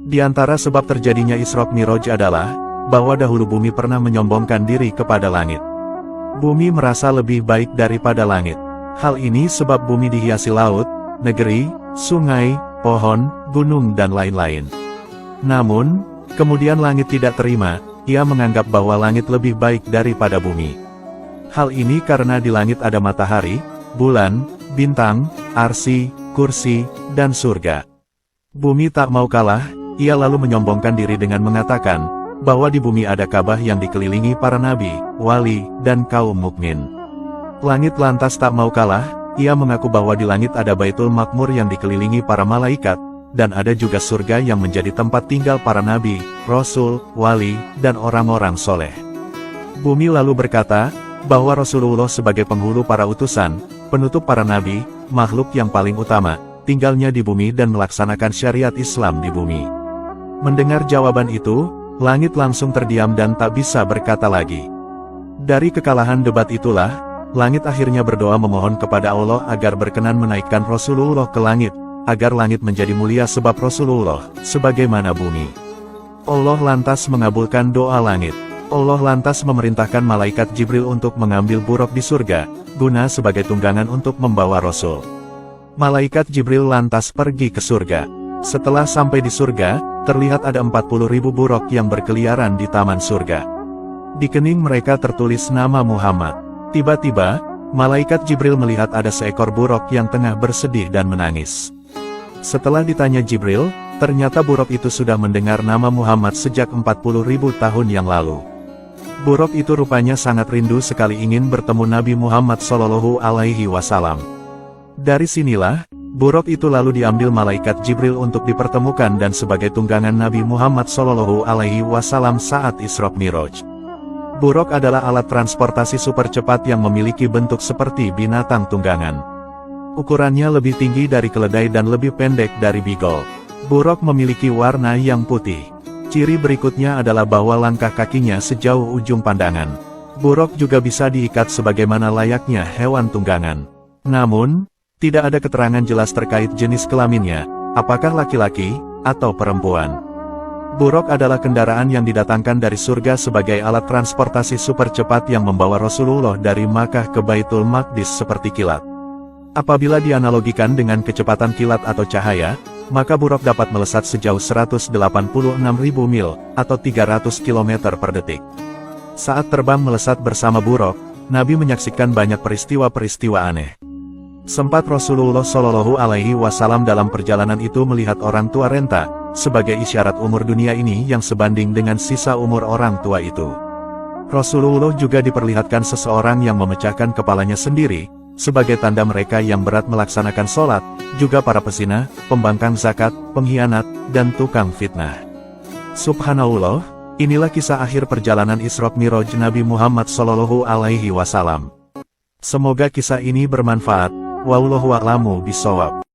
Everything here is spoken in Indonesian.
Di antara sebab terjadinya Isra Miraj adalah, bahwa dahulu bumi pernah menyombongkan diri kepada langit. Bumi merasa lebih baik daripada langit. Hal ini sebab bumi dihiasi laut, negeri, sungai, pohon, gunung dan lain-lain. Namun, kemudian langit tidak terima, ia menganggap bahwa langit lebih baik daripada bumi. Hal ini karena di langit ada matahari, bulan, bintang, arsi, kursi, dan surga. Bumi tak mau kalah, ia lalu menyombongkan diri dengan mengatakan, bahwa di bumi ada Ka'bah yang dikelilingi para nabi, wali, dan kaum mukmin. Langit lantas tak mau kalah, ia mengaku bahwa di langit ada Baitul Makmur yang dikelilingi para malaikat, dan ada juga surga yang menjadi tempat tinggal para nabi, rasul, wali, dan orang-orang soleh. Bumi lalu berkata, bahwa Rasulullah sebagai penghulu para utusan, penutup para nabi, makhluk yang paling utama, tinggalnya di bumi dan melaksanakan syariat Islam di bumi. Mendengar jawaban itu, langit langsung terdiam dan tak bisa berkata lagi. Dari kekalahan debat itulah, langit akhirnya berdoa memohon kepada Allah agar berkenan menaikkan Rasulullah ke langit, agar langit menjadi mulia sebab Rasulullah, sebagaimana bumi. Allah lantas mengabulkan doa langit. Allah lantas memerintahkan malaikat Jibril untuk mengambil buruk di surga, guna sebagai tunggangan untuk membawa Rasul. Malaikat Jibril lantas pergi ke surga. Setelah sampai di surga, terlihat ada 40.000 buruk yang berkeliaran di taman surga. Di kening mereka tertulis nama Muhammad. Tiba-tiba, malaikat Jibril melihat ada seekor buruk yang tengah bersedih dan menangis. Setelah ditanya Jibril, ternyata buruk itu sudah mendengar nama Muhammad sejak 40.000 tahun yang lalu. Buruk itu rupanya sangat rindu sekali ingin bertemu Nabi Muhammad SAW. Dari sinilah, buruk itu lalu diambil malaikat Jibril untuk dipertemukan dan sebagai tunggangan Nabi Muhammad SAW saat Isra Miraj. Buruk adalah alat transportasi super cepat yang memiliki bentuk seperti binatang tunggangan. Ukurannya lebih tinggi dari keledai dan lebih pendek dari bigol. Buruk memiliki warna yang putih. Ciri berikutnya adalah bahwa langkah kakinya sejauh ujung pandangan. Buruk juga bisa diikat sebagaimana layaknya hewan tunggangan. Namun, tidak ada keterangan jelas terkait jenis kelaminnya, apakah laki-laki atau perempuan. Buruk adalah kendaraan yang didatangkan dari surga sebagai alat transportasi super cepat yang membawa Rasulullah dari Makkah ke Baitul Maqdis seperti kilat. Apabila dianalogikan dengan kecepatan kilat atau cahaya, maka buruk dapat melesat sejauh 186.000 mil, atau 300 km per detik. Saat terbang melesat bersama buruk, Nabi menyaksikan banyak peristiwa-peristiwa aneh. Sempat Rasulullah SAW dalam perjalanan itu melihat orang tua renta, sebagai isyarat umur dunia ini yang sebanding dengan sisa umur orang tua itu. Rasulullah juga diperlihatkan seseorang yang memecahkan kepalanya sendiri, sebagai tanda mereka yang berat melaksanakan sholat, juga para pezina, pembangkang zakat, pengkhianat, dan tukang fitnah. Subhanallah, inilah kisah akhir perjalanan Isra Miraj Nabi Muhammad SAW. Semoga kisah ini bermanfaat. Wallahu a'lamu bishawab.